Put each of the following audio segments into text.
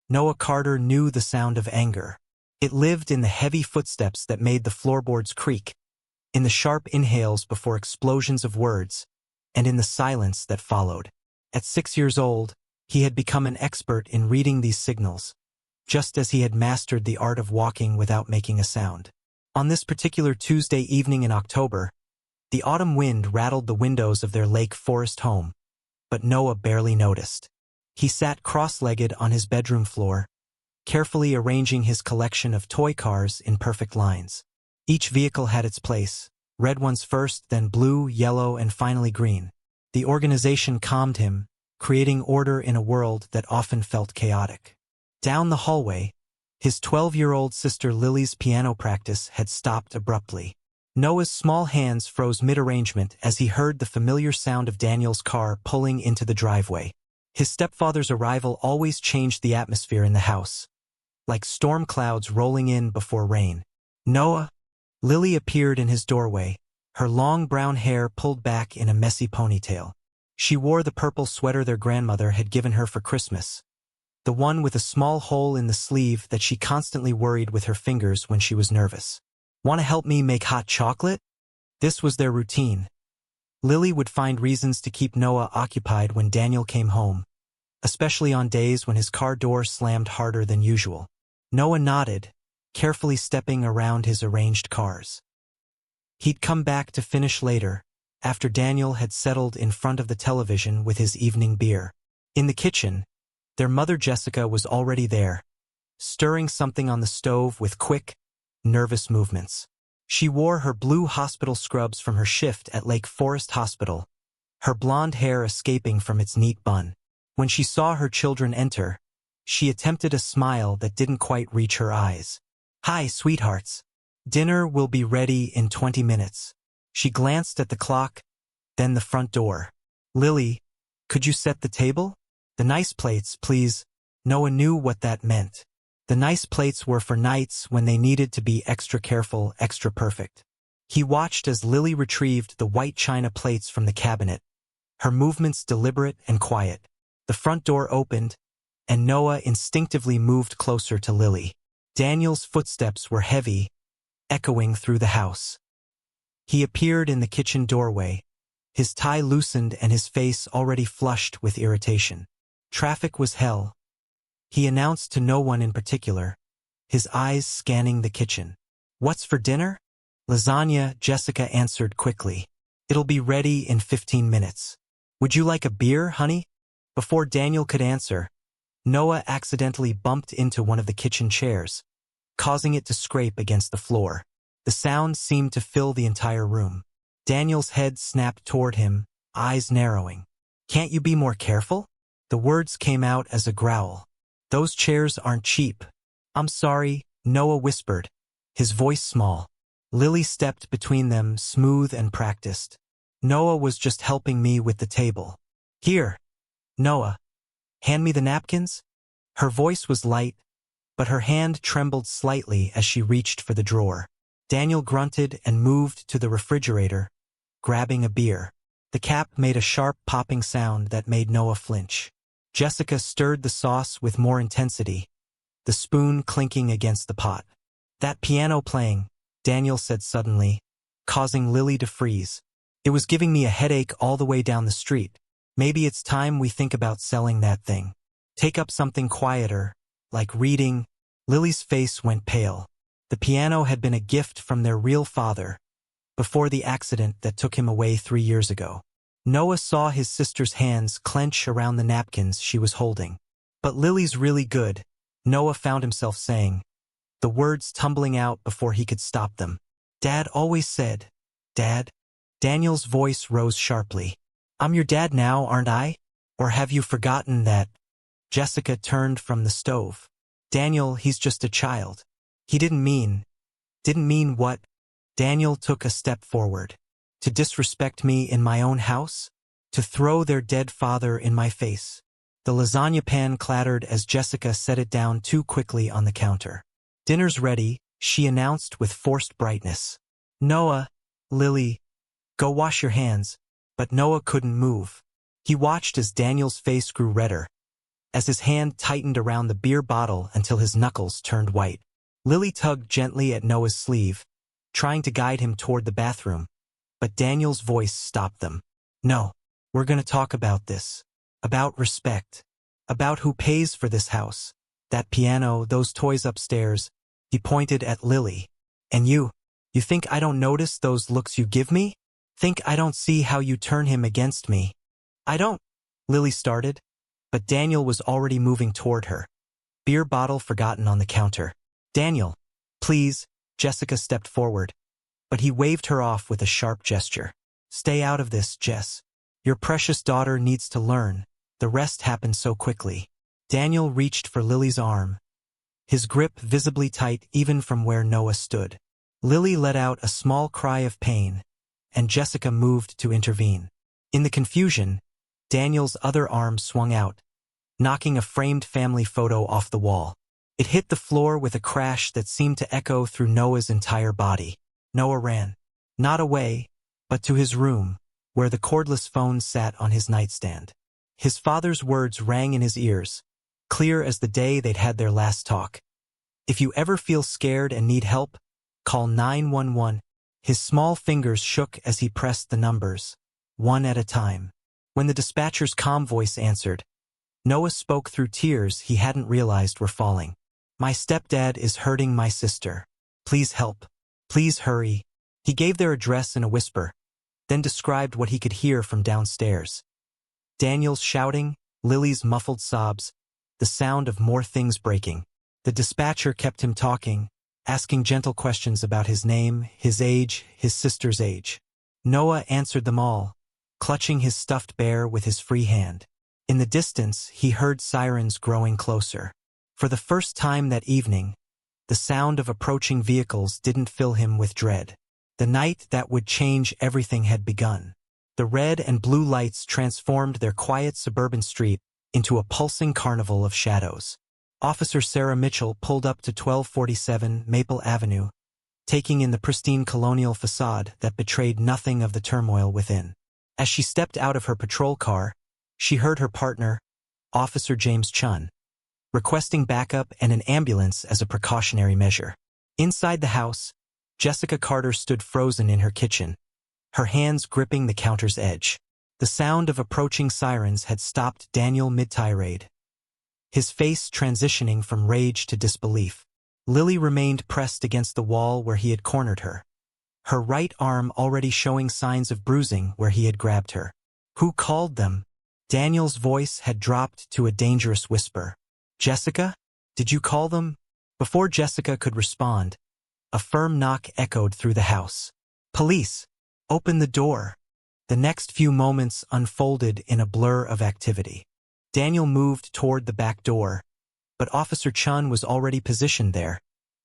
Noah Carter knew the sound of anger. It lived in the heavy footsteps that made the floorboards creak, in the sharp inhales before explosions of words, and in the silence that followed. At 6 years old, he had become an expert in reading these signals, just as he had mastered the art of walking without making a sound. On this particular Tuesday evening in October, the autumn wind rattled the windows of their Lake Forest home, but Noah barely noticed. He sat cross-legged on his bedroom floor, carefully arranging his collection of toy cars in perfect lines. Each vehicle had its place, red ones first, then blue, yellow, and finally green. The organization calmed him, creating order in a world that often felt chaotic. Down the hallway, his 12-year-old sister Lily's piano practice had stopped abruptly. Noah's small hands froze mid-arrangement as he heard the familiar sound of Daniel's car pulling into the driveway. His stepfather's arrival always changed the atmosphere in the house, like storm clouds rolling in before rain. "Noah?" Lily appeared in his doorway, her long brown hair pulled back in a messy ponytail. She wore the purple sweater their grandmother had given her for Christmas, the one with a small hole in the sleeve that she constantly worried with her fingers when she was nervous. "Want to help me make hot chocolate?" This was their routine. Lily would find reasons to keep Noah occupied when Daniel came home, especially on days when his car door slammed harder than usual. Noah nodded, carefully stepping around his arranged cars. He'd come back to finish later, after Daniel had settled in front of the television with his evening beer. In the kitchen, their mother Jessica was already there, stirring something on the stove with quick, nervous movements. She wore her blue hospital scrubs from her shift at Lake Forest Hospital, her blonde hair escaping from its neat bun. When she saw her children enter, she attempted a smile that didn't quite reach her eyes. "Hi, sweethearts. Dinner will be ready in 20 minutes. She glanced at the clock, then the front door. "Lily, could you set the table? The nice plates, please." Noah knew what that meant. The nice plates were for nights when they needed to be extra careful, extra perfect. He watched as Lily retrieved the white china plates from the cabinet, her movements deliberate and quiet. The front door opened, and Noah instinctively moved closer to Lily. Daniel's footsteps were heavy, echoing through the house. He appeared in the kitchen doorway, his tie loosened and his face already flushed with irritation. Traffic was hell, he announced to no one in particular, his eyes scanning the kitchen. "What's for dinner?" "Lasagna," Jessica answered quickly. "It'll be ready in 15 minutes. Would you like a beer, honey?" Before Daniel could answer, Noah accidentally bumped into one of the kitchen chairs, causing it to scrape against the floor. The sound seemed to fill the entire room. Daniel's head snapped toward him, eyes narrowing. "Can't you be more careful?" The words came out as a growl. "Those chairs aren't cheap." "I'm sorry," Noah whispered, his voice small. Lily stepped between them, smooth and practiced. "Noah was just helping me with the table." "Here, Noah, hand me the napkins." Her voice was light, but her hand trembled slightly as she reached for the drawer. Daniel grunted and moved to the refrigerator, grabbing a beer. The cap made a sharp popping sound that made Noah flinch. Jessica stirred the sauce with more intensity, the spoon clinking against the pot. "That piano playing," Daniel said suddenly, causing Lily to freeze. "It was giving me a headache all the way down the street. Maybe it's time we think about selling that thing. Take up something quieter, like reading." Lily's face went pale. The piano had been a gift from their real father, before the accident that took him away 3 years ago. Noah saw his sister's hands clench around the napkins she was holding. "But Lily's really good," Noah found himself saying, the words tumbling out before he could stop them. "Dad always said." "Dad?" Daniel's voice rose sharply. "I'm your dad now, aren't I? Or have you forgotten that?" Jessica turned from the stove. "Daniel, he's just a child. He didn't mean..." "Didn't mean what?" Daniel took a step forward. "To disrespect me in my own house? To throw their dead father in my face?" The lasagna pan clattered as Jessica set it down too quickly on the counter. "Dinner's ready," she announced with forced brightness. "Noah, Lily, go wash your hands." But Noah couldn't move. He watched as Daniel's face grew redder, as his hand tightened around the beer bottle until his knuckles turned white. Lily tugged gently at Noah's sleeve, trying to guide him toward the bathroom, but Daniel's voice stopped them. No, we're going to talk about this. About respect. About who pays for this house. That piano, those toys upstairs. He pointed at Lily. And you think I don't notice those looks you give me? Think I don't see how you turn him against me? I don't, Lily started, but Daniel was already moving toward her. Beer bottle forgotten on the counter. Daniel, please, Jessica stepped forward, but he waved her off with a sharp gesture. Stay out of this, Jess. Your precious daughter needs to learn. The rest happened so quickly. Daniel reached for Lily's arm, his grip visibly tight even from where Noah stood. Lily let out a small cry of pain, and Jessica moved to intervene. In the confusion, Daniel's other arm swung out, knocking a framed family photo off the wall. It hit the floor with a crash that seemed to echo through Noah's entire body. Noah ran, not away, but to his room, where the cordless phone sat on his nightstand. His father's words rang in his ears, clear as the day they'd had their last talk. If you ever feel scared and need help, call 911. His small fingers shook as he pressed the numbers, one at a time. When the dispatcher's calm voice answered, Noah spoke through tears he hadn't realized were falling. My stepdad is hurting my sister. Please help. Please hurry. He gave their address in a whisper, then described what he could hear from downstairs. Daniel's shouting, Lily's muffled sobs, the sound of more things breaking. The dispatcher kept him talking, asking gentle questions about his name, his age, his sister's age. Noah answered them all, clutching his stuffed bear with his free hand. In the distance, he heard sirens growing closer. For the first time that evening, the sound of approaching vehicles didn't fill him with dread. The night that would change everything had begun. The red and blue lights transformed their quiet suburban street into a pulsing carnival of shadows. Officer Sarah Mitchell pulled up to 1247 Maple Avenue, taking in the pristine colonial facade that betrayed nothing of the turmoil within. As she stepped out of her patrol car, she heard her partner, Officer James Chun, requesting backup and an ambulance as a precautionary measure. Inside the house, Jessica Carter stood frozen in her kitchen, her hands gripping the counter's edge. The sound of approaching sirens had stopped Daniel mid-tirade, his face transitioning from rage to disbelief. Lily remained pressed against the wall where he had cornered her, her right arm already showing signs of bruising where he had grabbed her. Who called them? Daniel's voice had dropped to a dangerous whisper. Jessica? Did you call them? Before Jessica could respond, a firm knock echoed through the house. Police! Open the door! The next few moments unfolded in a blur of activity. Daniel moved toward the back door, but Officer Chun was already positioned there,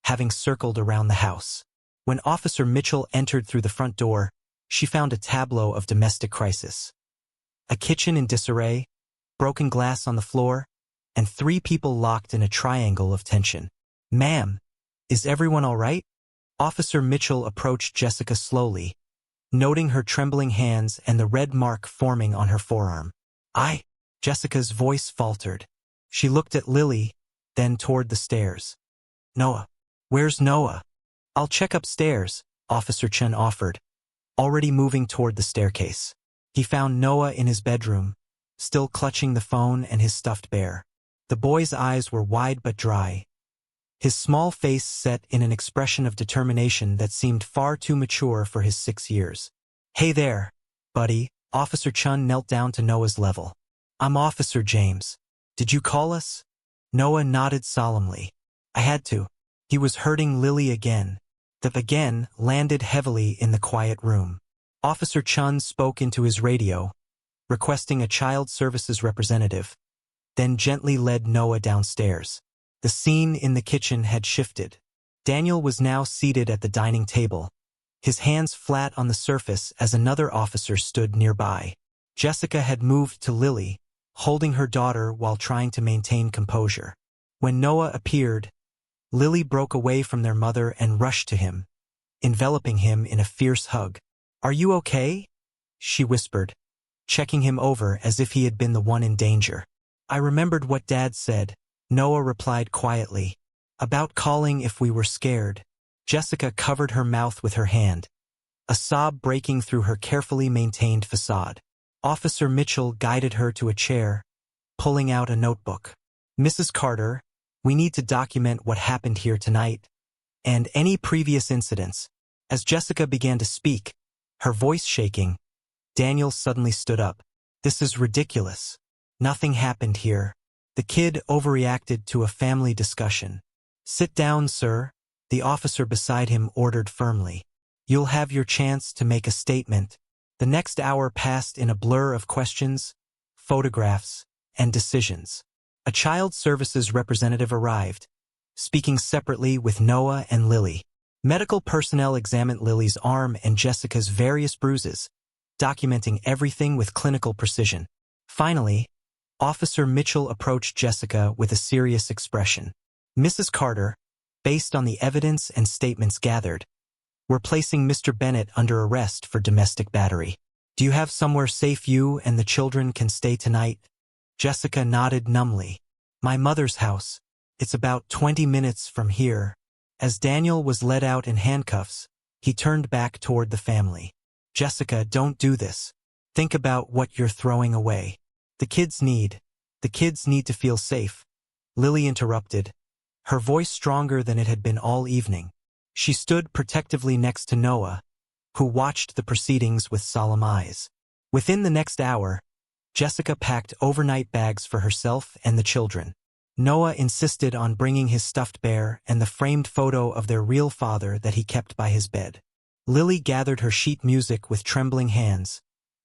having circled around the house. When Officer Mitchell entered through the front door, she found a tableau of domestic crisis. A kitchen in disarray, broken glass on the floor, and 3 people locked in a triangle of tension. Ma'am, is everyone all right? Officer Mitchell approached Jessica slowly, noting her trembling hands and the red mark forming on her forearm. Jessica's voice faltered. She looked at Lily, then toward the stairs. Noah. Where's Noah? I'll check upstairs, Officer Chen offered, already moving toward the staircase. He found Noah in his bedroom, still clutching the phone and his stuffed bear. The boy's eyes were wide but dry, his small face set in an expression of determination that seemed far too mature for his 6 years. Hey there, buddy, Officer Chun knelt down to Noah's level. I'm Officer James. Did you call us? Noah nodded solemnly. I had to. He was hurting Lily again. The again landed heavily in the quiet room. Officer Chun spoke into his radio, requesting a child services representative, then gently led Noah downstairs. The scene in the kitchen had shifted. Daniel was now seated at the dining table, his hands flat on the surface as another officer stood nearby. Jessica had moved to Lily, holding her daughter while trying to maintain composure. When Noah appeared, Lily broke away from their mother and rushed to him, enveloping him in a fierce hug. Are you okay? She whispered, checking him over as if he had been the one in danger. I remembered what Dad said, Noah replied quietly. About calling if we were scared. Jessica covered her mouth with her hand, a sob breaking through her carefully maintained facade. Officer Mitchell guided her to a chair, pulling out a notebook. Mrs. Carter, we need to document what happened here tonight, and any previous incidents. As Jessica began to speak, her voice shaking, Daniel suddenly stood up. This is ridiculous. Nothing happened here. The kid overreacted to a family discussion. Sit down, sir, the officer beside him ordered firmly. You'll have your chance to make a statement. The next hour passed in a blur of questions, photographs, and decisions. A child services representative arrived, speaking separately with Noah and Lily. Medical personnel examined Lily's arm and Jessica's various bruises, documenting everything with clinical precision. Finally, Officer Mitchell approached Jessica with a serious expression. Mrs. Carter, based on the evidence and statements gathered, we're placing Mr. Bennett under arrest for domestic battery. Do you have somewhere safe you and the children can stay tonight? Jessica nodded numbly. My mother's house. It's about 20 minutes from here. As Daniel was led out in handcuffs, he turned back toward the family. Jessica, don't do this. Think about what you're throwing away. The kids need to feel safe. Lily interrupted, her voice stronger than it had been all evening. She stood protectively next to Noah, who watched the proceedings with solemn eyes. Within the next hour, Jessica packed overnight bags for herself and the children. Noah insisted on bringing his stuffed bear and the framed photo of their real father that he kept by his bed. Lily gathered her sheet music with trembling hands,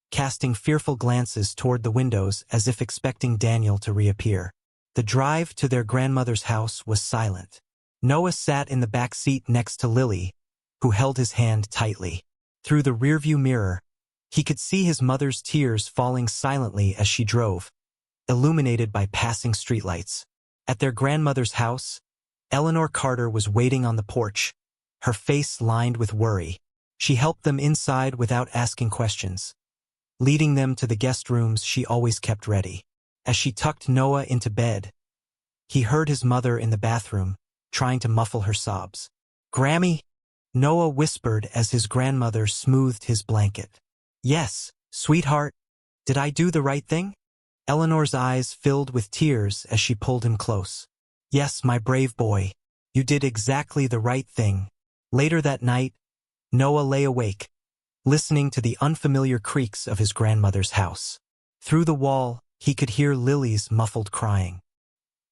casting fearful glances toward the windows as if expecting Daniel to reappear. The drive to their grandmother's house was silent. Noah sat in the back seat next to Lily, who held his hand tightly. Through the rearview mirror, he could see his mother's tears falling silently as she drove, illuminated by passing streetlights. At their grandmother's house, Eleanor Carter was waiting on the porch, her face lined with worry. She helped them inside without asking questions, leading them to the guest rooms she always kept ready. As she tucked Noah into bed, he heard his mother in the bathroom, trying to muffle her sobs. Grammy? Noah whispered as his grandmother smoothed his blanket. Yes, sweetheart. Did I do the right thing? Eleanor's eyes filled with tears as she pulled him close. Yes, my brave boy. You did exactly the right thing. Later that night, Noah lay awake, listening to the unfamiliar creaks of his grandmother's house. Through the wall, he could hear Lily's muffled crying.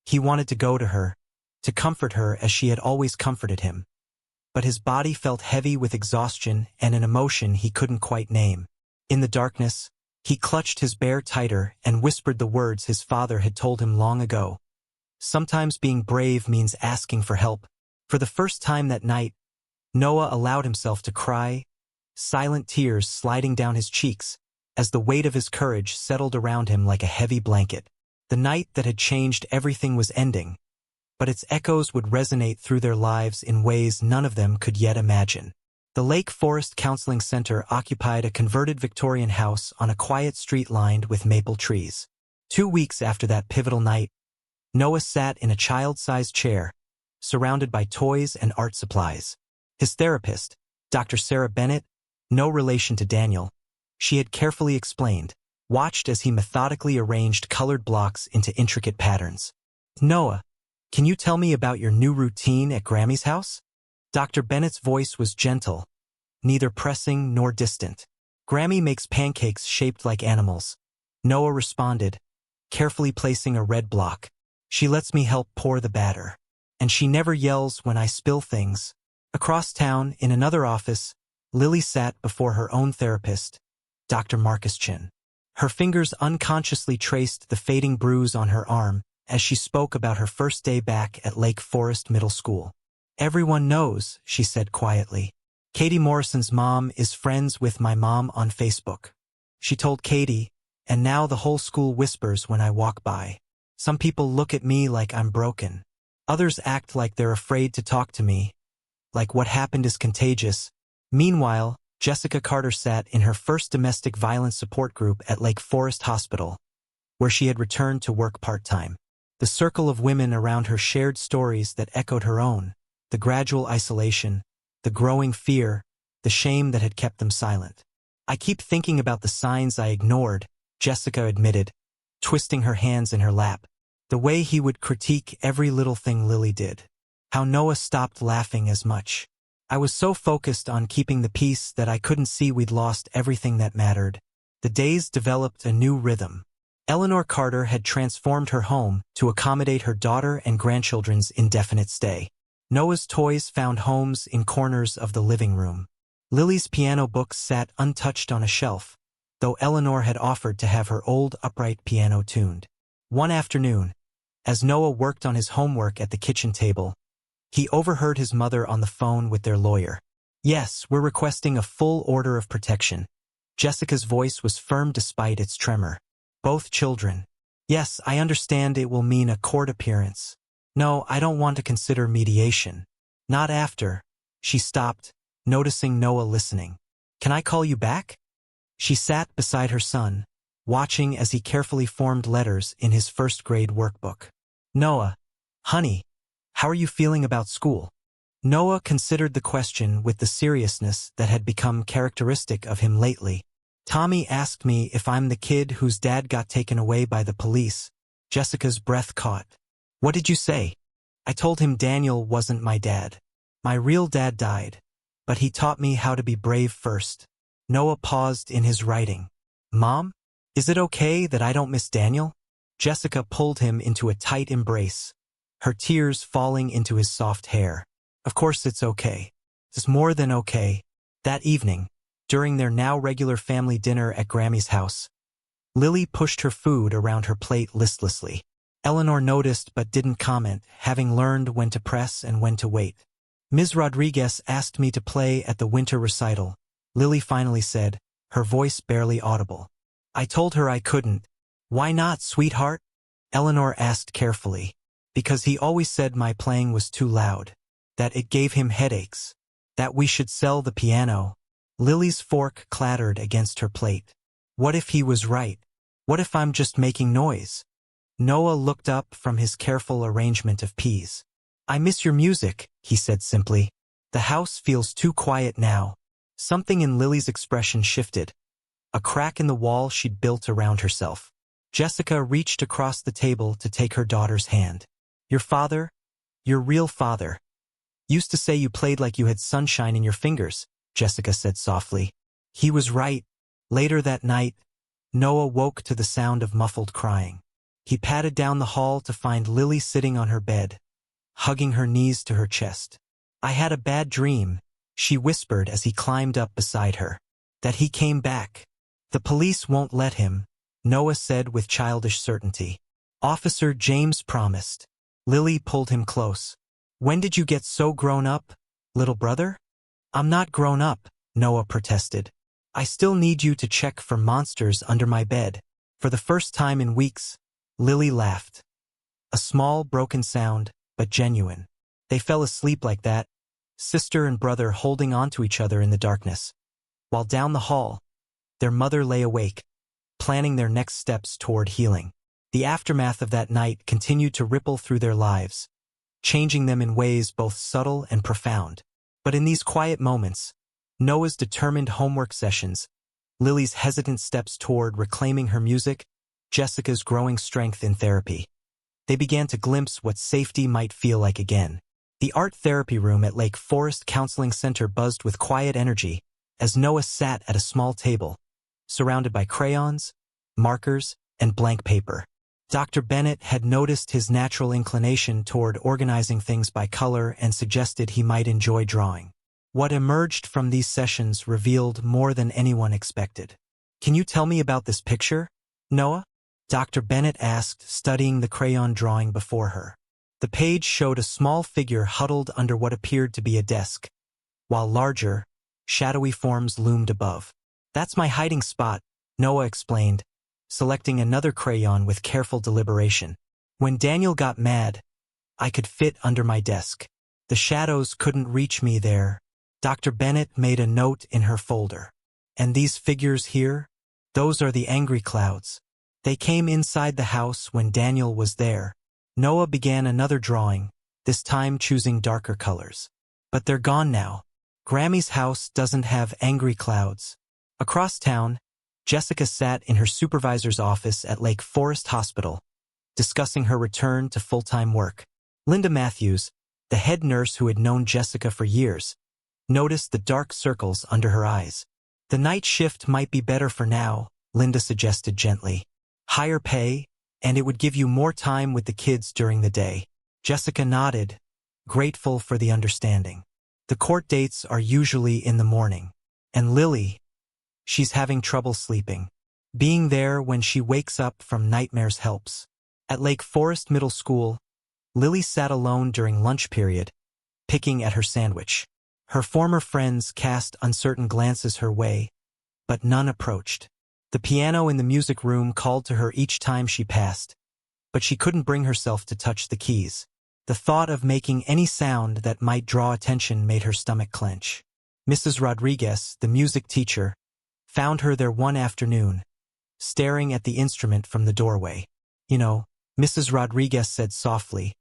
He wanted to go to her, to comfort her as she had always comforted him. But his body felt heavy with exhaustion and an emotion he couldn't quite name. In the darkness, he clutched his bear tighter and whispered the words his father had told him long ago. Sometimes being brave means asking for help. For the first time that night, Noah allowed himself to cry, silent tears sliding down his cheeks as the weight of his courage settled around him like a heavy blanket. The night that had changed everything was ending, but its echoes would resonate through their lives in ways none of them could yet imagine. The Lake Forest Counseling Center occupied a converted Victorian house on a quiet street lined with maple trees. 2 weeks after that pivotal night, Noah sat in a child-sized chair, surrounded by toys and art supplies. His therapist, Dr. Sarah Bennett, no relation to Daniel, she had carefully explained, watched as he methodically arranged colored blocks into intricate patterns. Noah, can you tell me about your new routine at Grammy's house? Dr. Bennett's voice was gentle, neither pressing nor distant. Grammy makes pancakes shaped like animals. Noah responded, carefully placing a red block. She lets me help pour the batter. And she never yells when I spill things. Across town, in another office, Lily sat before her own therapist, Dr. Marcus Chin. Her fingers unconsciously traced the fading bruise on her arm as she spoke about her first day back at Lake Forest Middle School. Everyone knows, she said quietly. Katie Morrison's mom is friends with my mom on Facebook. She told Katie, and now the whole school whispers when I walk by. Some people look at me like I'm broken. Others act like they're afraid to talk to me, like what happened is contagious. Meanwhile, Jessica Carter sat in her first domestic violence support group at Lake Forest Hospital, where she had returned to work part-time. The circle of women around her shared stories that echoed her own, the gradual isolation, the growing fear, the shame that had kept them silent. "I keep thinking about the signs I ignored," Jessica admitted, twisting her hands in her lap. "The way he would critique every little thing Lily did. How Noah stopped laughing as much. I was so focused on keeping the peace that I couldn't see we'd lost everything that mattered." The days developed a new rhythm. Eleanor Carter had transformed her home to accommodate her daughter and grandchildren's indefinite stay. Noah's toys found homes in corners of the living room. Lily's piano books sat untouched on a shelf, though Eleanor had offered to have her old upright piano tuned. One afternoon, as Noah worked on his homework at the kitchen table, he overheard his mother on the phone with their lawyer. "Yes, we're requesting a full order of protection." Jessica's voice was firm despite its tremor. "Both children." "Yes, I understand it will mean a court appearance." "No, I don't want to consider mediation." "Not after." She stopped, noticing Noah listening. "Can I call you back?" She sat beside her son, watching as he carefully formed letters in his first-grade workbook. "Noah, honey, how are you feeling about school?" Noah considered the question with the seriousness that had become characteristic of him lately. "Tommy asked me if I'm the kid whose dad got taken away by the police." Jessica's breath caught. "What did you say?" "I told him Daniel wasn't my dad. My real dad died, but he taught me how to be brave first." Noah paused in his writing. "Mom, is it okay that I don't miss Daniel?" Jessica pulled him into a tight embrace, her tears falling into his soft hair. "Of course it's okay. It's more than okay." That evening, during their now regular family dinner at Grammy's house, Lily pushed her food around her plate listlessly. Eleanor noticed but didn't comment, having learned when to press and when to wait. "Ms. Rodriguez asked me to play at the winter recital," Lily finally said, her voice barely audible. "I told her I couldn't." "Why not, sweetheart?" Eleanor asked carefully. "Because he always said my playing was too loud. That it gave him headaches. That we should sell the piano." Lily's fork clattered against her plate. "What if he was right? What if I'm just making noise?" Noah looked up from his careful arrangement of peas. "I miss your music," he said simply. "The house feels too quiet now." Something in Lily's expression shifted. A crack in the wall she'd built around herself. Jessica reached across the table to take her daughter's hand. "Your father, your real father, used to say you played like you had sunshine in your fingers," Jessica said softly. "He was right." Later that night, Noah woke to the sound of muffled crying. He padded down the hall to find Lily sitting on her bed, hugging her knees to her chest. "I had a bad dream," she whispered as he climbed up beside her. "That he came back." "The police won't let him," Noah said with childish certainty. "Officer James promised." Lily pulled him close. "When did you get so grown up, little brother?" "I'm not grown up," Noah protested. "I still need you to check for monsters under my bed." For the first time in weeks, Lily laughed. A small, broken sound, but genuine. They fell asleep like that, sister and brother holding on to each other in the darkness. While down the hall, their mother lay awake, planning their next steps toward healing. The aftermath of that night continued to ripple through their lives, changing them in ways both subtle and profound. But in these quiet moments, Noah's determined homework sessions, Lily's hesitant steps toward reclaiming her music, Jessica's growing strength in therapy, they began to glimpse what safety might feel like again. The art therapy room at Lake Forest Counseling Center buzzed with quiet energy as Noah sat at a small table, surrounded by crayons, markers, and blank paper. Dr. Bennett had noticed his natural inclination toward organizing things by color and suggested he might enjoy drawing. What emerged from these sessions revealed more than anyone expected. "Can you tell me about this picture, Noah?" Dr. Bennett asked, studying the crayon drawing before her. The page showed a small figure huddled under what appeared to be a desk, while larger, shadowy forms loomed above. "That's my hiding spot," Noah explained, selecting another crayon with careful deliberation. "When Daniel got mad, I could fit under my desk. The shadows couldn't reach me there." Dr. Bennett made a note in her folder. "And these figures here? Those are the angry clouds. They came inside the house when Daniel was there. Noah began another drawing, this time choosing darker colors. But they're gone now. Grammy's house doesn't have angry clouds. Across town, Jessica sat in her supervisor's office at Lake Forest Hospital, discussing her return to full-time work. Linda Matthews, the head nurse who had known Jessica for years, noticed the dark circles under her eyes. The night shift might be better for now, Linda suggested gently. Higher pay, and it would give you more time with the kids during the day. Jessica nodded, grateful for the understanding. The court dates are usually in the morning. And Lily, she's having trouble sleeping. Being there when she wakes up from nightmares helps. At Lake Forest Middle School, Lily sat alone during lunch period, picking at her sandwich. Her former friends cast uncertain glances her way, but none approached. The piano in the music room called to her each time she passed, but she couldn't bring herself to touch the keys. The thought of making any sound that might draw attention made her stomach clench. Mrs. Rodriguez, the music teacher, found her there one afternoon, staring at the instrument from the doorway. You know, Mrs. Rodriguez said softly,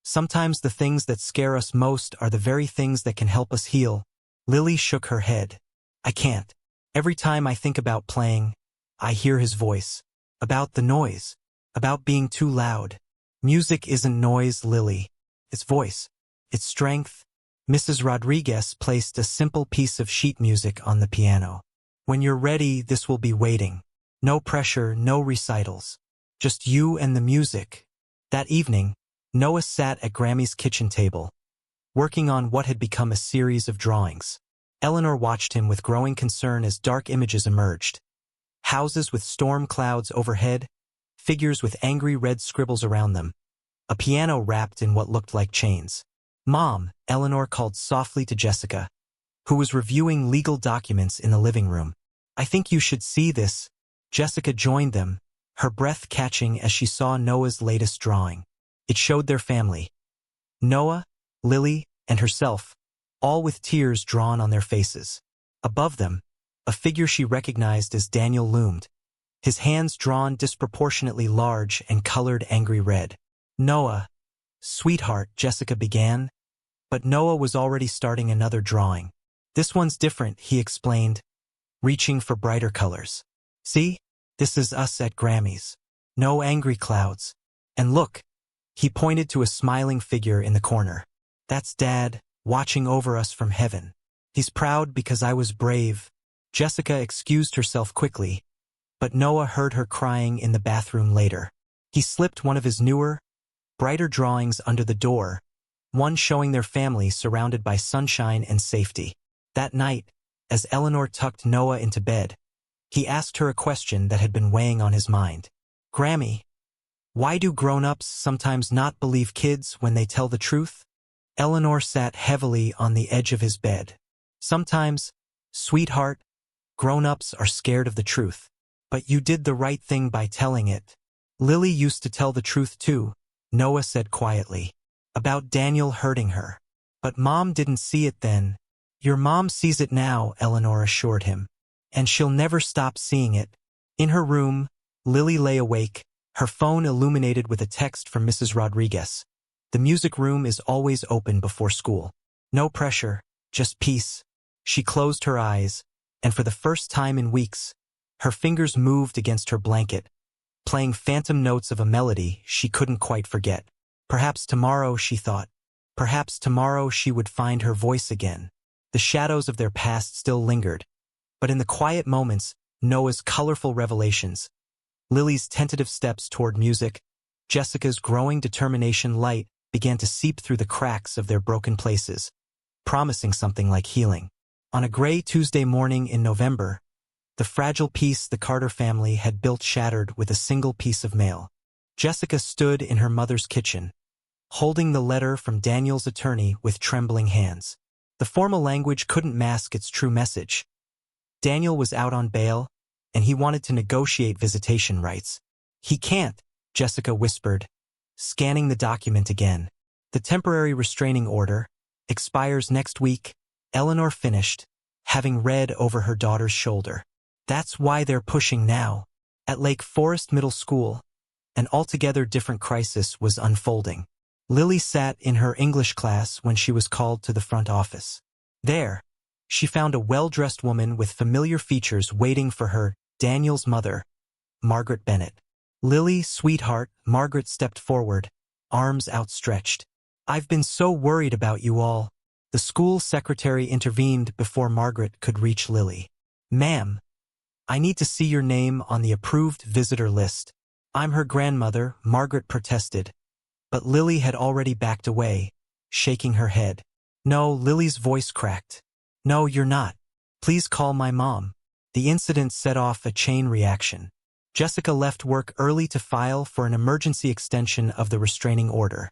sometimes the things that scare us most are the very things that can help us heal. Lily shook her head. I can't. Every time I think about playing, I hear his voice. About the noise. About being too loud. Music isn't noise, Lily. It's voice. It's strength. Mrs. Rodriguez placed a simple piece of sheet music on the piano. When you're ready, this will be waiting. No pressure, no recitals. Just you and the music. That evening, Noah sat at Grammy's kitchen table, working on what had become a series of drawings. Eleanor watched him with growing concern as dark images emerged. Houses with storm clouds overhead, figures with angry red scribbles around them, a piano wrapped in what looked like chains. Mom, Eleanor called softly to Jessica, who was reviewing legal documents in the living room. I think you should see this. Jessica joined them, her breath catching as she saw Noah's latest drawing. It showed their family. Noah, Lily, and herself, all with tears drawn on their faces. Above them, a figure she recognized as Daniel loomed, his hands drawn disproportionately large and colored angry red. Noah, sweetheart, Jessica began, but Noah was already starting another drawing. This one's different, he explained, reaching for brighter colors. See? This is us at Grammy's. No angry clouds. And look, he pointed to a smiling figure in the corner. That's Dad, watching over us from heaven. He's proud because I was brave. Jessica excused herself quickly, but Noah heard her crying in the bathroom later. He slipped one of his newer, brighter drawings under the door, one showing their family surrounded by sunshine and safety. That night, as Eleanor tucked Noah into bed, he asked her a question that had been weighing on his mind. Grammy, why do grown-ups sometimes not believe kids when they tell the truth? Eleanor sat heavily on the edge of his bed. Sometimes, sweetheart, grown-ups are scared of the truth. But you did the right thing by telling it. Lily used to tell the truth too, Noah said quietly, about Daniel hurting her. But Mom didn't see it then. Your mom sees it now, Eleanor assured him. And she'll never stop seeing it. In her room, Lily lay awake, her phone illuminated with a text from Mrs. Rodriguez. The music room is always open before school. No pressure, just peace. She closed her eyes, and for the first time in weeks, her fingers moved against her blanket, playing phantom notes of a melody she couldn't quite forget. Perhaps tomorrow, she thought. Perhaps tomorrow she would find her voice again. The shadows of their past still lingered, but in the quiet moments, Noah's colorful revelations, Lily's tentative steps toward music, Jessica's growing determination light began to seep through the cracks of their broken places, promising something like healing. On a gray Tuesday morning in November, the fragile peace the Carter family had built shattered with a single piece of mail. Jessica stood in her mother's kitchen, holding the letter from Daniel's attorney with trembling hands. The formal language couldn't mask its true message. Daniel was out on bail, and he wanted to negotiate visitation rights. He can't, Jessica whispered, scanning the document again. The temporary restraining order expires next week, Eleanor finished, having read over her daughter's shoulder. That's why they're pushing now. At Lake Forest Middle School, an altogether different crisis was unfolding. Lily sat in her English class when she was called to the front office. There, she found a well-dressed woman with familiar features waiting for her, Daniel's mother, Margaret Bennett. "Lily, sweetheart," Margaret stepped forward, arms outstretched. "I've been so worried about you all." The school secretary intervened before Margaret could reach Lily. "Ma'am, I need to see your name on the approved visitor list." "I'm her grandmother," Margaret protested, but Lily had already backed away, shaking her head. "No," Lily's voice cracked. "No, you're not. Please call my mom." The incident set off a chain reaction. Jessica left work early to file for an emergency extension of the restraining order,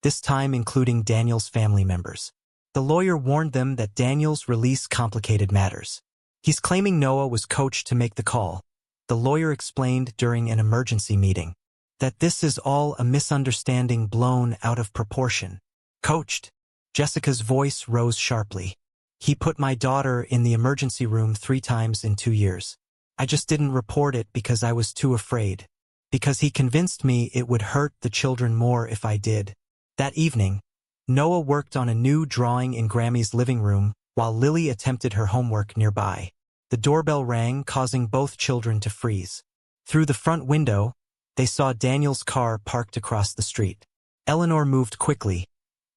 this time including Daniel's family members. The lawyer warned them that Daniel's release complicated matters. "He's claiming Noah was coached to make the call," the lawyer explained during an emergency meeting. "That this is all a misunderstanding blown out of proportion." "Coached?" Jessica's voice rose sharply. "He put my daughter in the emergency room 3 times in 2 years. I just didn't report it because I was too afraid. Because he convinced me it would hurt the children more if I did." That evening, Noah worked on a new drawing in Grammy's living room while Lily attempted her homework nearby. The doorbell rang, causing both children to freeze. Through the front window, they saw Daniel's car parked across the street. Eleanor moved quickly,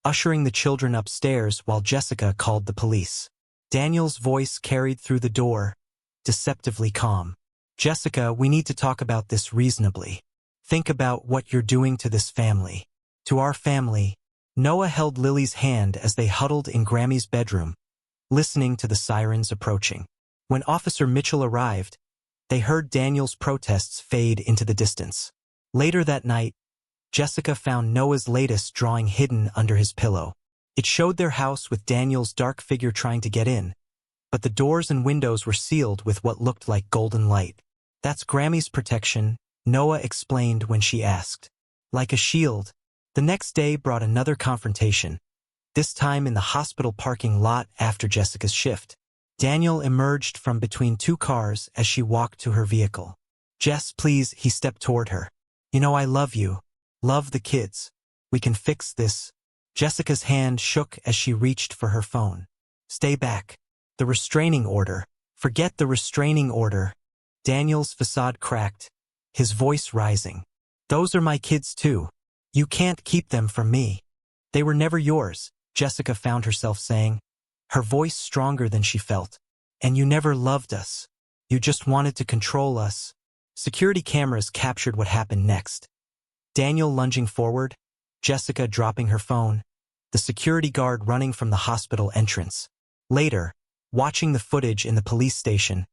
ushering the children upstairs while Jessica called the police. Daniel's voice carried through the door, deceptively calm. "Jessica, we need to talk about this reasonably. Think about what you're doing to this family. To our family." Noah held Lily's hand as they huddled in Grammy's bedroom, listening to the sirens approaching. When Officer Mitchell arrived, they heard Daniel's protests fade into the distance. Later that night, Jessica found Noah's latest drawing hidden under his pillow. It showed their house with Daniel's dark figure trying to get in, but the doors and windows were sealed with what looked like golden light. "That's Grammy's protection," Noah explained when she asked. "Like a shield." The next day brought another confrontation, this time in the hospital parking lot after Jessica's shift. Daniel emerged from between 2 cars as she walked to her vehicle. "Jess, please," he stepped toward her. "You know I love you. Love the kids. We can fix this." Jessica's hand shook as she reached for her phone. "Stay back. The restraining order." "Forget the restraining order." Daniel's facade cracked, his voice rising. "Those are my kids too. You can't keep them from me." "They were never yours," Jessica found herself saying, her voice stronger than she felt. "And you never loved us. You just wanted to control us." Security cameras captured what happened next. Daniel lunging forward, Jessica dropping her phone, the security guard running from the hospital entrance. Later, watching the footage in the police station,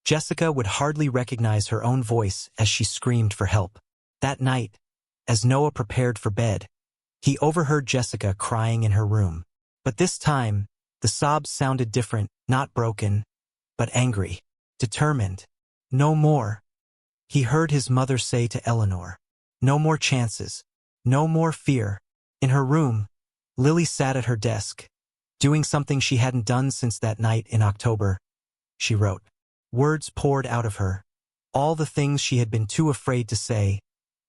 Jessica would hardly recognize her own voice as she screamed for help. That night, as Noah prepared for bed, he overheard Jessica crying in her room. But this time, the sobs sounded different, not broken, but angry, determined. "No more." He heard his mother say to Eleanor. "No more chances. No more fear." In her room, Lily sat at her desk, doing something she hadn't done since that night in October. She wrote. Words poured out of her. All the things she had been too afraid to say,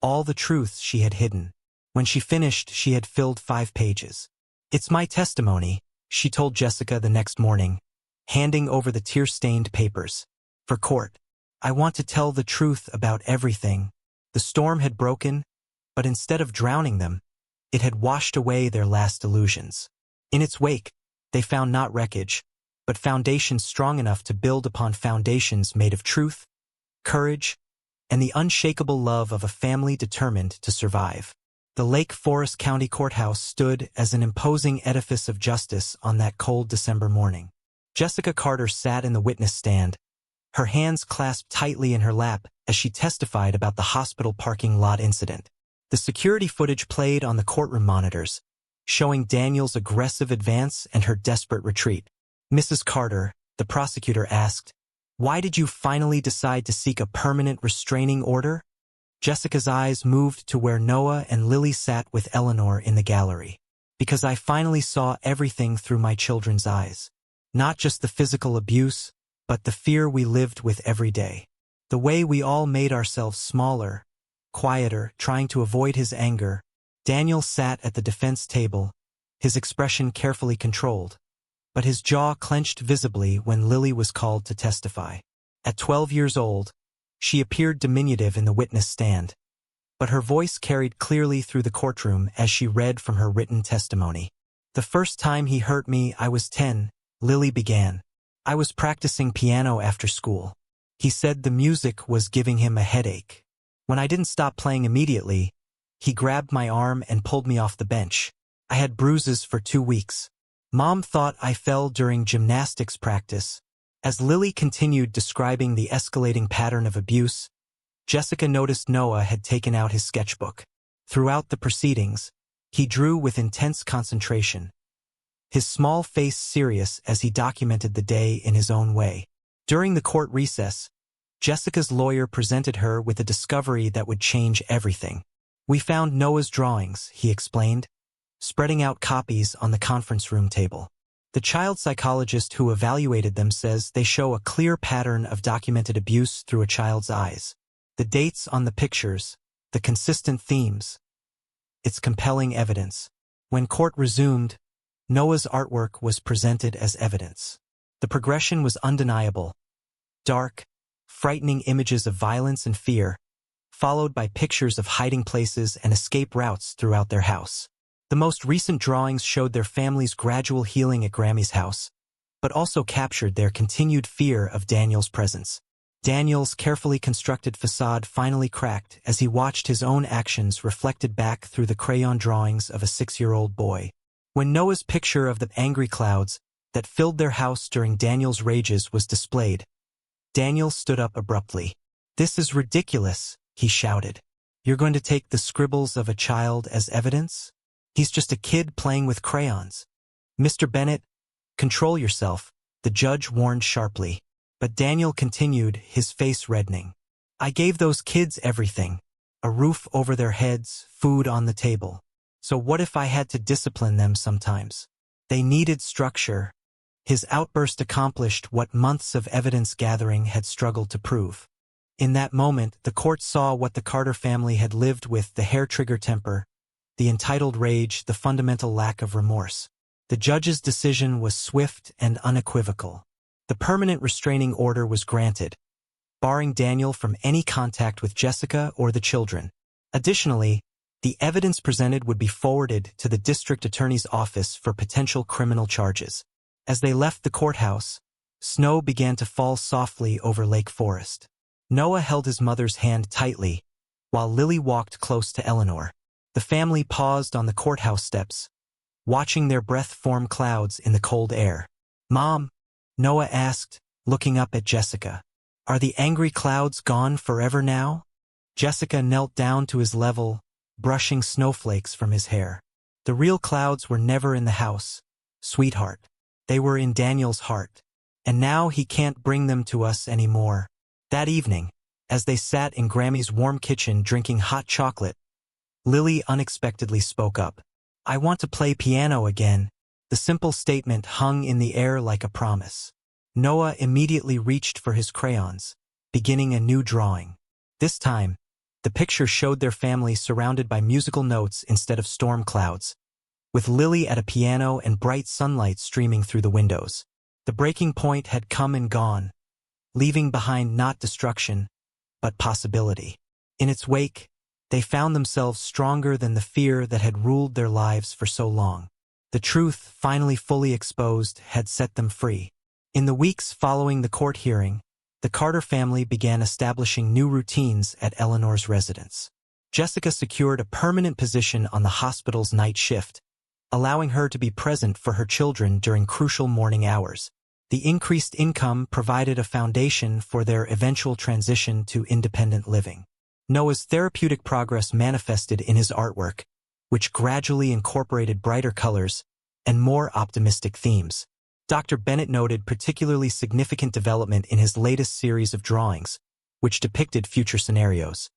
all the truths she had hidden. When she finished, she had filled 5 pages. "It's my testimony," she told Jessica the next morning, handing over the tear-stained papers. "For court. I want to tell the truth about everything." The storm had broken, but instead of drowning them, it had washed away their last illusions. In its wake, they found not wreckage, but foundations strong enough to build upon foundations made of truth, courage, and the unshakable love of a family determined to survive. The Lake Forest County Courthouse stood as an imposing edifice of justice on that cold December morning. Jessica Carter sat in the witness stand, her hands clasped tightly in her lap as she testified about the hospital parking lot incident. The security footage played on the courtroom monitors, showing Daniel's aggressive advance and her desperate retreat. "Mrs. Carter," the prosecutor asked, "why did you finally decide to seek a permanent restraining order?" Jessica's eyes moved to where Noah and Lily sat with Eleanor in the gallery. "Because I finally saw everything through my children's eyes. Not just the physical abuse, but the fear we lived with every day. The way we all made ourselves smaller, quieter, trying to avoid his anger. Daniel sat at the defense table, his expression carefully controlled, but his jaw clenched visibly when Lily was called to testify. At 12 years old, she appeared diminutive in the witness stand, but her voice carried clearly through the courtroom as she read from her written testimony. "The first time he hurt me, I was 10, Lily began. I was practicing piano after school. He said the music was giving him a headache. When I didn't stop playing immediately, he grabbed my arm and pulled me off the bench. I had bruises for 2 weeks. Mom thought I fell during gymnastics practice." As Lily continued describing the escalating pattern of abuse, Jessica noticed Noah had taken out his sketchbook. Throughout the proceedings, he drew with intense concentration, his small face serious as he documented the day in his own way. During the court recess, Jessica's lawyer presented her with a discovery that would change everything. "We found Noah's drawings," he explained, spreading out copies on the conference room table. "The child psychologist who evaluated them says they show a clear pattern of documented abuse through a child's eyes. The dates on the pictures, the consistent themes. It's compelling evidence." When court resumed, Noah's artwork was presented as evidence. The progression was undeniable. Dark, frightening images of violence and fear, followed by pictures of hiding places and escape routes throughout their house. The most recent drawings showed their family's gradual healing at Grammy's house, but also captured their continued fear of Daniel's presence. Daniel's carefully constructed facade finally cracked as he watched his own actions reflected back through the crayon drawings of a 6-year-old boy. When Noah's picture of the angry clouds that filled their house during Daniel's rages was displayed, Daniel stood up abruptly. "This is ridiculous," he shouted. "You're going to take the scribbles of a child as evidence? He's just a kid playing with crayons." "Mr. Bennett, control yourself," the judge warned sharply. But Daniel continued, his face reddening. "I gave those kids everything. A roof over their heads, food on the table. So what if I had to discipline them sometimes? They needed structure." His outburst accomplished what months of evidence gathering had struggled to prove. In that moment, the court saw what the Carter family had lived with: the hair-trigger temper, the entitled rage, the fundamental lack of remorse. The judge's decision was swift and unequivocal. The permanent restraining order was granted, barring Daniel from any contact with Jessica or the children. Additionally, the evidence presented would be forwarded to the district attorney's office for potential criminal charges. As they left the courthouse, snow began to fall softly over Lake Forest. Noah held his mother's hand tightly, while Lily walked close to Eleanor. The family paused on the courthouse steps, watching their breath form clouds in the cold air. "Mom," Noah asked, looking up at Jessica, "are the angry clouds gone forever now?" Jessica knelt down to his level, brushing snowflakes from his hair. "The real clouds were never in the house, sweetheart. They were in Daniel's heart. And now he can't bring them to us anymore." That evening, as they sat in Grammy's warm kitchen drinking hot chocolate, Lily unexpectedly spoke up. "I want to play piano again." The simple statement hung in the air like a promise. Noah immediately reached for his crayons, beginning a new drawing. This time, the picture showed their family surrounded by musical notes instead of storm clouds, with Lily at a piano and bright sunlight streaming through the windows. The breaking point had come and gone, leaving behind not destruction, but possibility. In its wake, they found themselves stronger than the fear that had ruled their lives for so long. The truth, finally fully exposed, had set them free. In the weeks following the court hearing, the Carter family began establishing new routines at Eleanor's residence. Jessica secured a permanent position on the hospital's night shift, allowing her to be present for her children during crucial morning hours. The increased income provided a foundation for their eventual transition to independent living. Noah's therapeutic progress manifested in his artwork, which gradually incorporated brighter colors and more optimistic themes. Dr. Bennett noted particularly significant development in his latest series of drawings, which depicted future scenarios.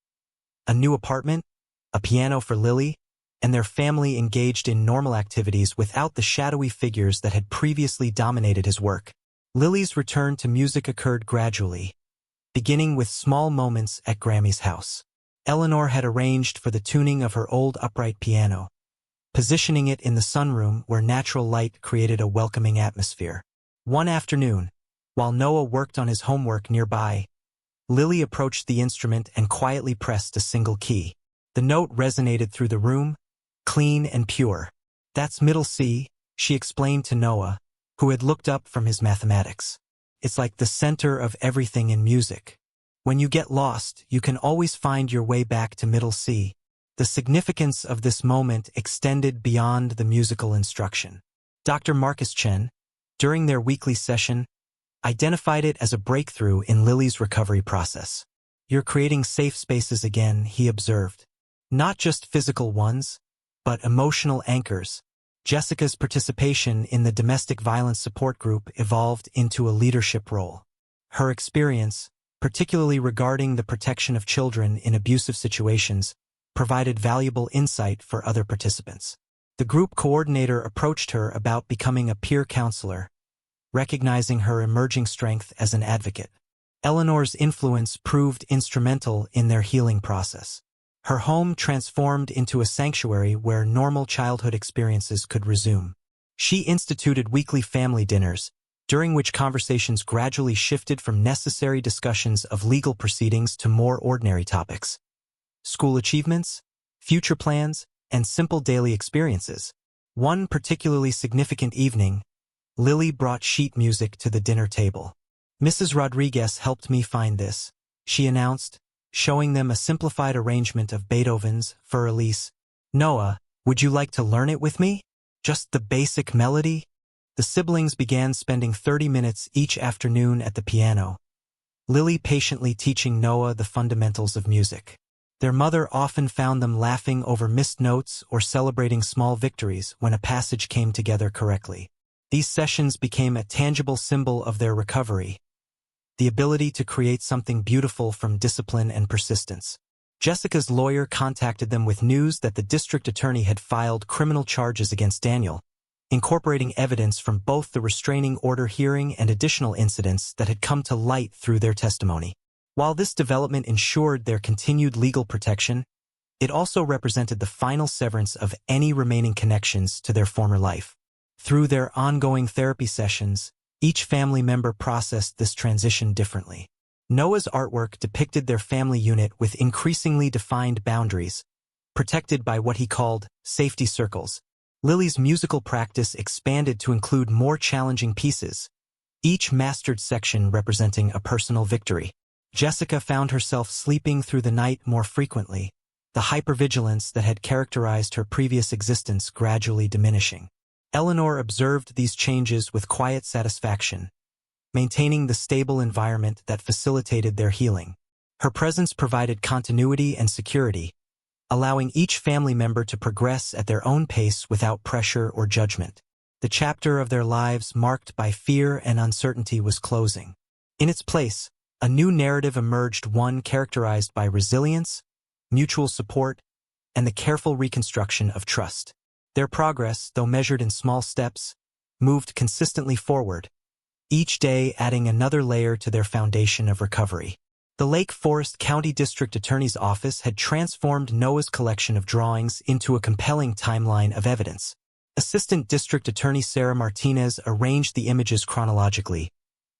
A new apartment, a piano for Lily, and their family engaged in normal activities without the shadowy figures that had previously dominated his work. Lily's return to music occurred gradually, beginning with small moments at Grammy's house. Eleanor had arranged for the tuning of her old upright piano, positioning it in the sunroom where natural light created a welcoming atmosphere. One afternoon, while Noah worked on his homework nearby, Lily approached the instrument and quietly pressed a single key. The note resonated through the room, clean and pure. "That's middle C," she explained to Noah, who had looked up from his mathematics. "It's like the center of everything in music. When you get lost, you can always find your way back to middle C." The significance of this moment extended beyond the musical instruction. Dr. Marcus Chen, during their weekly session, identified it as a breakthrough in Lily's recovery process. "You're creating safe spaces again," he observed. "Not just physical ones, but emotional anchors." Jessica's participation in the domestic violence support group evolved into a leadership role. Her experience, particularly regarding the protection of children in abusive situations, provided valuable insight for other participants. The group coordinator approached her about becoming a peer counselor, recognizing her emerging strength as an advocate. Eleanor's influence proved instrumental in their healing process. Her home transformed into a sanctuary where normal childhood experiences could resume. She instituted weekly family dinners, during which conversations gradually shifted from necessary discussions of legal proceedings to more ordinary topics: school achievements, future plans, and simple daily experiences. One particularly significant evening, Lily brought sheet music to the dinner table. "Mrs. Rodriguez helped me find this," she announced, showing them a simplified arrangement of Beethoven's Für Elise. "Noah, would you like to learn it with me? Just the basic melody?" The siblings began spending 30 minutes each afternoon at the piano, Lily patiently teaching Noah the fundamentals of music. Their mother often found them laughing over missed notes or celebrating small victories when a passage came together correctly. These sessions became a tangible symbol of their recovery, the ability to create something beautiful from discipline and persistence. Jessica's lawyer contacted them with news that the district attorney had filed criminal charges against Daniel, incorporating evidence from both the restraining order hearing and additional incidents that had come to light through their testimony. While this development ensured their continued legal protection, it also represented the final severance of any remaining connections to their former life. Through their ongoing therapy sessions, each family member processed this transition differently. Noah's artwork depicted their family unit with increasingly defined boundaries, protected by what he called safety circles. Lily's musical practice expanded to include more challenging pieces, each mastered section representing a personal victory. Jessica found herself sleeping through the night more frequently, the hypervigilance that had characterized her previous existence gradually diminishing. Eleanor observed these changes with quiet satisfaction, maintaining the stable environment that facilitated their healing. Her presence provided continuity and security, allowing each family member to progress at their own pace without pressure or judgment. The chapter of their lives marked by fear and uncertainty was closing. In its place, a new narrative emerged, one characterized by resilience, mutual support, and the careful reconstruction of trust. Their progress, though measured in small steps, moved consistently forward, each day adding another layer to their foundation of recovery. The Lake Forest County District Attorney's Office had transformed Noah's collection of drawings into a compelling timeline of evidence. Assistant District Attorney Sarah Martinez arranged the images chronologically,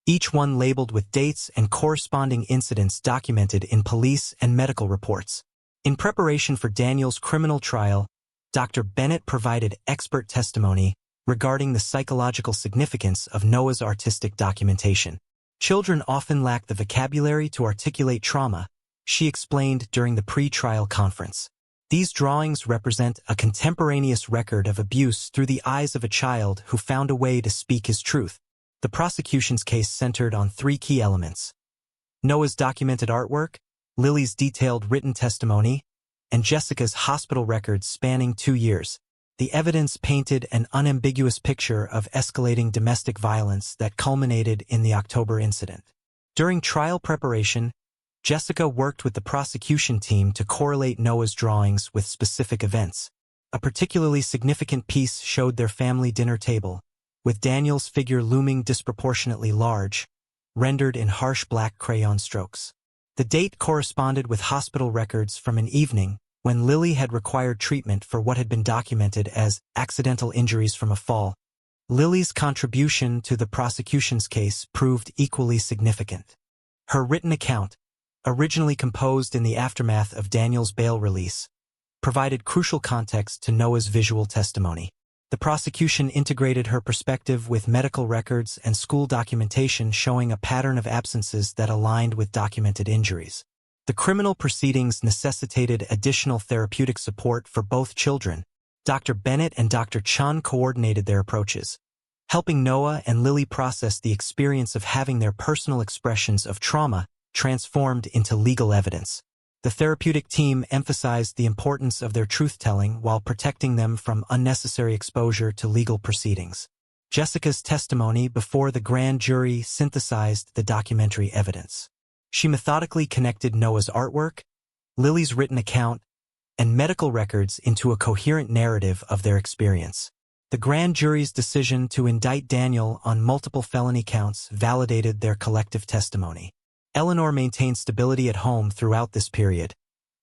each one labeled with dates and corresponding incidents documented in police and medical reports. In preparation for Daniel's criminal trial, Dr. Bennett provided expert testimony regarding the psychological significance of Noah's artistic documentation. "Children often lack the vocabulary to articulate trauma," she explained during the pre-trial conference. "These drawings represent a contemporaneous record of abuse through the eyes of a child who found a way to speak his truth." The prosecution's case centered on three key elements: Noah's documented artwork, Lily's detailed written testimony, and Jessica's hospital records spanning 2 years. The evidence painted an unambiguous picture of escalating domestic violence that culminated in the October incident. During trial preparation, Jessica worked with the prosecution team to correlate Noah's drawings with specific events. A particularly significant piece showed their family dinner table, with Daniel's figure looming disproportionately large, rendered in harsh black crayon strokes. The date corresponded with hospital records from an evening when Lily had required treatment for what had been documented as accidental injuries from a fall. Lily's contribution to the prosecution's case proved equally significant. Her written account, originally composed in the aftermath of Daniel's bail release, provided crucial context to Noah's visual testimony. The prosecution integrated her perspective with medical records and school documentation showing a pattern of absences that aligned with documented injuries. The criminal proceedings necessitated additional therapeutic support for both children. Dr. Bennett and Dr. Chun coordinated their approaches, helping Noah and Lily process the experience of having their personal expressions of trauma transformed into legal evidence. The therapeutic team emphasized the importance of their truth-telling while protecting them from unnecessary exposure to legal proceedings. Jessica's testimony before the grand jury synthesized the documentary evidence. She methodically connected Noah's artwork, Lily's written account, and medical records into a coherent narrative of their experience. The grand jury's decision to indict Daniel on multiple felony counts validated their collective testimony. Eleanor maintained stability at home throughout this period,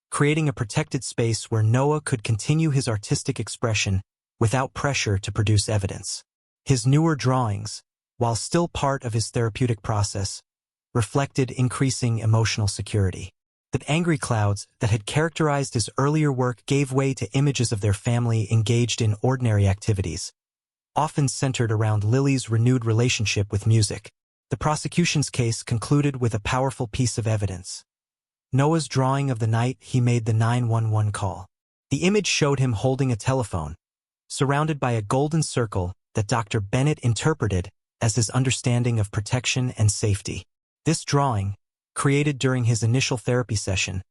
creating a protected space where Noah could continue his artistic expression without pressure to produce evidence. His newer drawings, while still part of his therapeutic process, reflected increasing emotional security. The angry clouds that had characterized his earlier work gave way to images of their family engaged in ordinary activities, often centered around Lily's renewed relationship with music. The prosecution's case concluded with a powerful piece of evidence: Noah's drawing of the night he made the 911 call. The image showed him holding a telephone, surrounded by a golden circle that Dr. Bennett interpreted as his understanding of protection and safety. This drawing, created during his initial therapy session,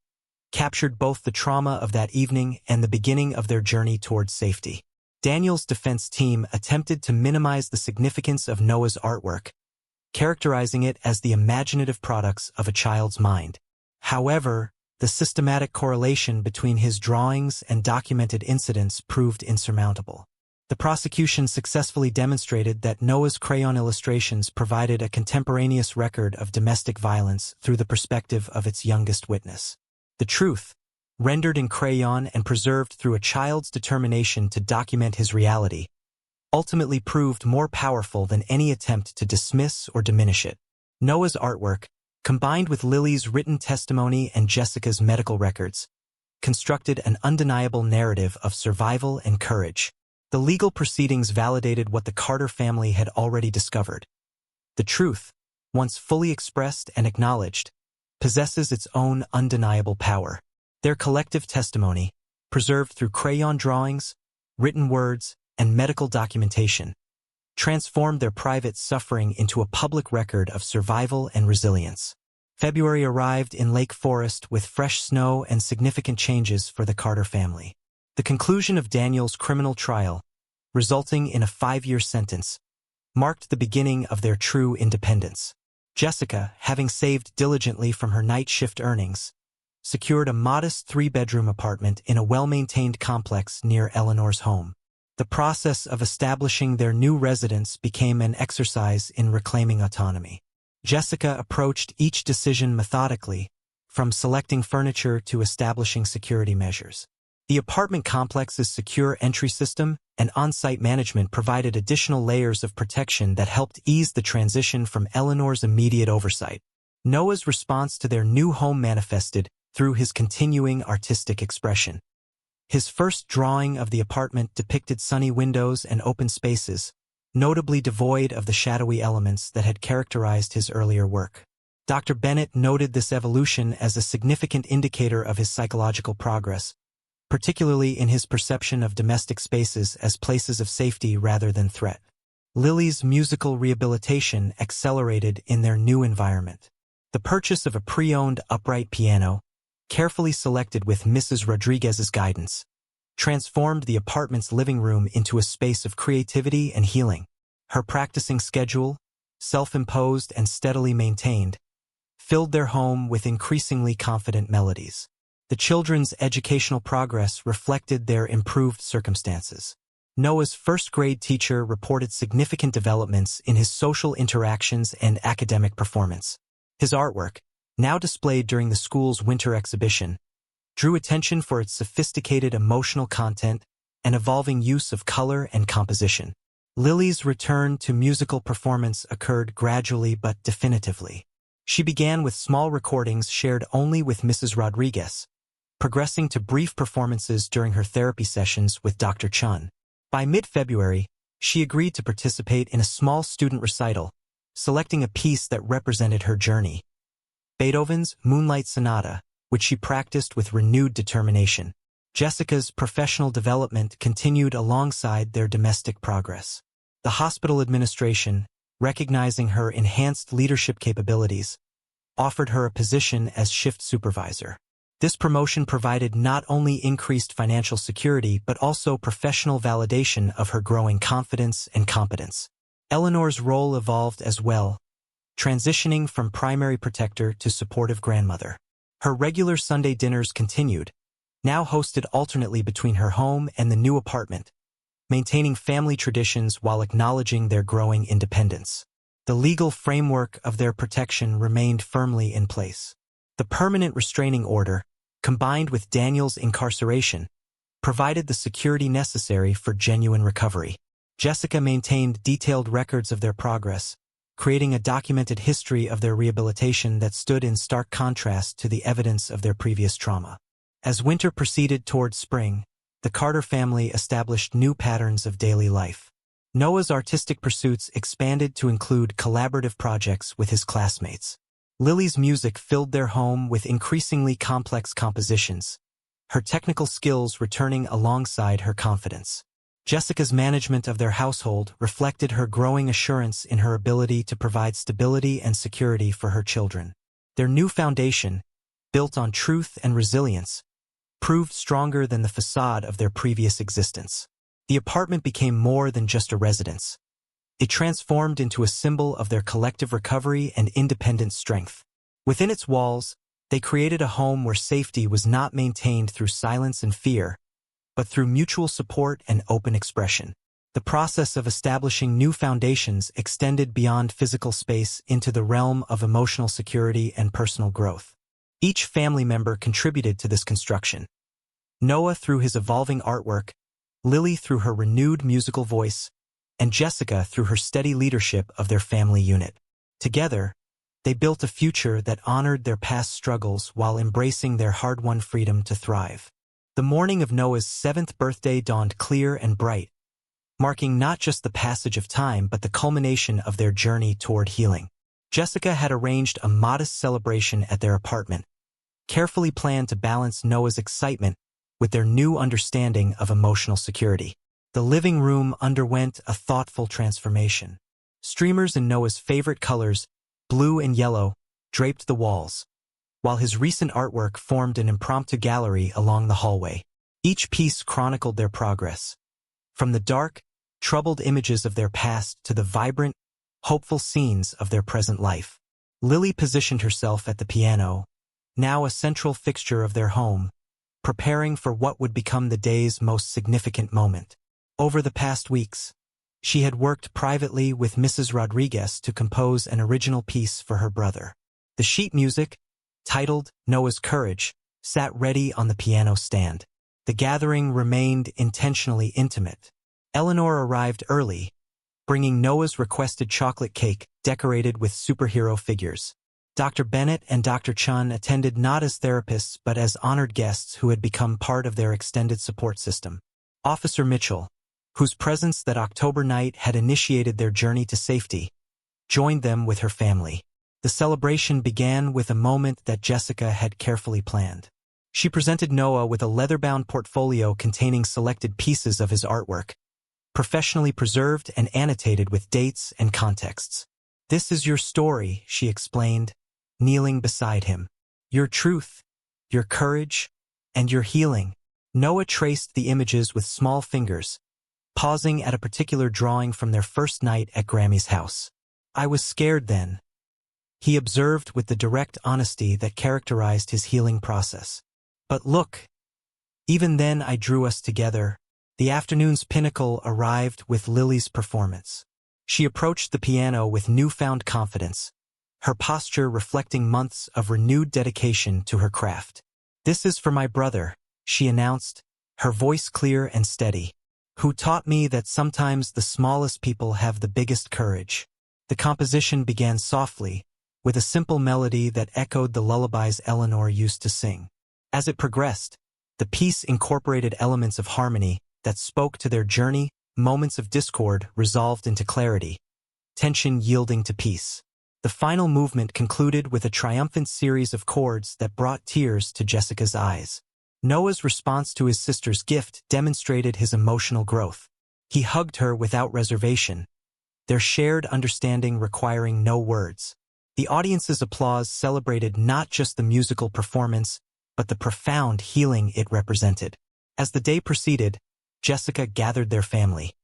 captured both the trauma of that evening and the beginning of their journey towards safety. Daniel's defense team attempted to minimize the significance of Noah's artwork, characterizing it as the imaginative products of a child's mind. However, the systematic correlation between his drawings and documented incidents proved insurmountable. The prosecution successfully demonstrated that Noah's crayon illustrations provided a contemporaneous record of domestic violence through the perspective of its youngest witness. The truth, rendered in crayon and preserved through a child's determination to document his reality, ultimately proved more powerful than any attempt to dismiss or diminish it. Noah's artwork, combined with Lily's written testimony and Jessica's medical records, constructed an undeniable narrative of survival and courage. The legal proceedings validated what the Carter family had already discovered. The truth, once fully expressed and acknowledged, possesses its own undeniable power. Their collective testimony, preserved through crayon drawings, written words, and medical documentation, transformed their private suffering into a public record of survival and resilience. February arrived in Lake Forest with fresh snow and significant changes for the Carter family. The conclusion of Daniel's criminal trial, resulting in a 5-year sentence, marked the beginning of their true independence. Jessica, having saved diligently from her night shift earnings, secured a modest 3-bedroom apartment in a well-maintained complex near Eleanor's home. The process of establishing their new residence became an exercise in reclaiming autonomy. Jessica approached each decision methodically, from selecting furniture to establishing security measures. The apartment complex's secure entry system and on-site management provided additional layers of protection that helped ease the transition from Eleanor's immediate oversight. Noah's response to their new home manifested through his continuing artistic expression. His first drawing of the apartment depicted sunny windows and open spaces, notably devoid of the shadowy elements that had characterized his earlier work. Dr. Bennett noted this evolution as a significant indicator of his psychological progress, particularly in his perception of domestic spaces as places of safety rather than threat. Lily's musical rehabilitation accelerated in their new environment. The purchase of a pre-owned upright piano, carefully selected with Mrs. Rodriguez's guidance, transformed the apartment's living room into a space of creativity and healing. Her practicing schedule, self-imposed and steadily maintained, filled their home with increasingly confident melodies. The children's educational progress reflected their improved circumstances. Noah's first-grade teacher reported significant developments in his social interactions and academic performance. His artwork, now displayed during the school's winter exhibition, drew attention for its sophisticated emotional content and evolving use of color and composition. Lily's return to musical performance occurred gradually but definitively. She began with small recordings shared only with Mrs. Rodriguez, progressing to brief performances during her therapy sessions with Dr. Chun. By mid-February, she agreed to participate in a small student recital, selecting a piece that represented her journey: Beethoven's Moonlight Sonata, which she practiced with renewed determination. Jessica's professional development continued alongside their domestic progress. The hospital administration, recognizing her enhanced leadership capabilities, offered her a position as shift supervisor. This promotion provided not only increased financial security but also professional validation of her growing confidence and competence. Eleanor's role evolved as well, transitioning from primary protector to supportive grandmother. Her regular Sunday dinners continued, now hosted alternately between her home and the new apartment, maintaining family traditions while acknowledging their growing independence. The legal framework of their protection remained firmly in place. The permanent restraining order, combined with Daniel's incarceration, provided the security necessary for genuine recovery. Jessica maintained detailed records of their progress, creating a documented history of their rehabilitation that stood in stark contrast to the evidence of their previous trauma. As winter proceeded toward spring, the Carter family established new patterns of daily life. Noah's artistic pursuits expanded to include collaborative projects with his classmates. Lily's music filled their home with increasingly complex compositions, her technical skills returning alongside her confidence. Jessica's management of their household reflected her growing assurance in her ability to provide stability and security for her children. Their new foundation, built on truth and resilience, proved stronger than the facade of their previous existence. The apartment became more than just a residence. It transformed into a symbol of their collective recovery and independent strength. Within its walls, they created a home where safety was not maintained through silence and fear, but through mutual support and open expression. The process of establishing new foundations extended beyond physical space into the realm of emotional security and personal growth. Each family member contributed to this construction. Noah through his evolving artwork, Lily through her renewed musical voice, and Jessica through her steady leadership of their family unit. Together, they built a future that honored their past struggles while embracing their hard-won freedom to thrive. The morning of Noah's 7th birthday dawned clear and bright, marking not just the passage of time but the culmination of their journey toward healing. Jessica had arranged a modest celebration at their apartment, carefully planned to balance Noah's excitement with their new understanding of emotional security. The living room underwent a thoughtful transformation. Streamers in Noah's favorite colors, blue and yellow, draped the walls, while his recent artwork formed an impromptu gallery along the hallway. Each piece chronicled their progress, from the dark, troubled images of their past to the vibrant, hopeful scenes of their present life. Lily positioned herself at the piano, now a central fixture of their home, preparing for what would become the day's most significant moment. Over the past weeks, she had worked privately with Mrs. Rodriguez to compose an original piece for her brother. The sheet music, titled Noah's Courage, sat ready on the piano stand. The gathering remained intentionally intimate. Eleanor arrived early, bringing Noah's requested chocolate cake decorated with superhero figures. Dr. Bennett and Dr. Chun attended not as therapists but as honored guests who had become part of their extended support system. Officer Mitchell, whose presence that October night had initiated their journey to safety, joined them with her family. The celebration began with a moment that Jessica had carefully planned. She presented Noah with a leather-bound portfolio containing selected pieces of his artwork, professionally preserved and annotated with dates and contexts. "This is your story," she explained, kneeling beside him. "Your truth, your courage, and your healing." Noah traced the images with small fingers, pausing at a particular drawing from their first night at Grammy's house. "I was scared then," he observed with the direct honesty that characterized his healing process. "But look, even then I drew us together, The afternoon's pinnacle arrived with Lily's performance. She approached the piano with newfound confidence, her posture reflecting months of renewed dedication to her craft. "This is for my brother," she announced, her voice clear and steady, "who taught me that sometimes the smallest people have the biggest courage." The composition began softly, with a simple melody that echoed the lullabies Eleanor used to sing. As it progressed, the piece incorporated elements of harmony that spoke to their journey, moments of discord resolved into clarity, tension yielding to peace. The final movement concluded with a triumphant series of chords that brought tears to Jessica's eyes. Noah's response to his sister's gift demonstrated his emotional growth. He hugged her without reservation, their shared understanding requiring no words. The audience's applause celebrated not just the musical performance, but the profound healing it represented. As the day proceeded, Jessica gathered their family,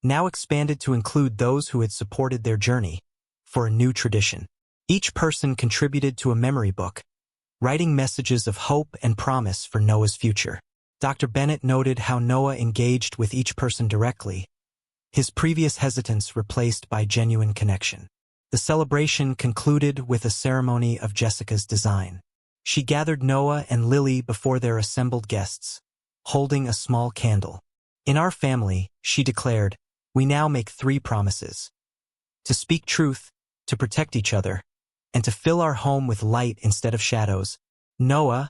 now expanded to include those who had supported their journey, for a new tradition. Each person contributed to a memory book, writing messages of hope and promise for Noah's future. Dr. Bennett noted how Noah engaged with each person directly, his previous hesitance replaced by genuine connection. The celebration concluded with a ceremony of Jessica's design. She gathered Noah and Lily before their assembled guests, holding a small candle. "In our family," she declared, "we now make 3 promises: to speak truth, to protect each other, and to fill our home with light instead of shadows." Noah,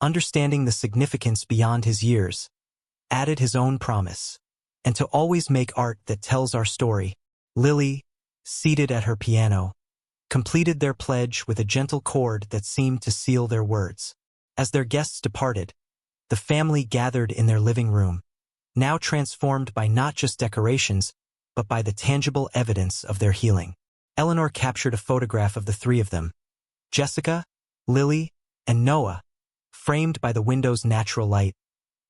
understanding the significance beyond his years, added his own promise: and to always make art that tells our story. Lily, seated at her piano, completed their pledge with a gentle chord that seemed to seal their words. As their guests departed, the family gathered in their living room, now transformed by not just decorations, but by the tangible evidence of their healing. Eleanor captured a photograph of the 3 of them, Jessica, Lily, and Noah, framed by the window's natural light,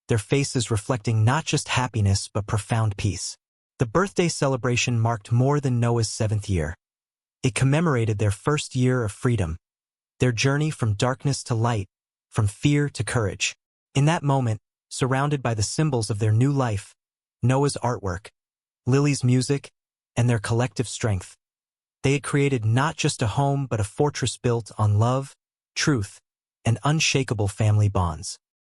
their faces reflecting not just happiness but profound peace. The birthday celebration marked more than Noah's 7th year. It commemorated their first year of freedom, their journey from darkness to light, from fear to courage. In that moment, surrounded by the symbols of their new life, Noah's artwork, Lily's music, and their collective strength, they had created not just a home but a fortress built on love, truth, and unshakable family bonds.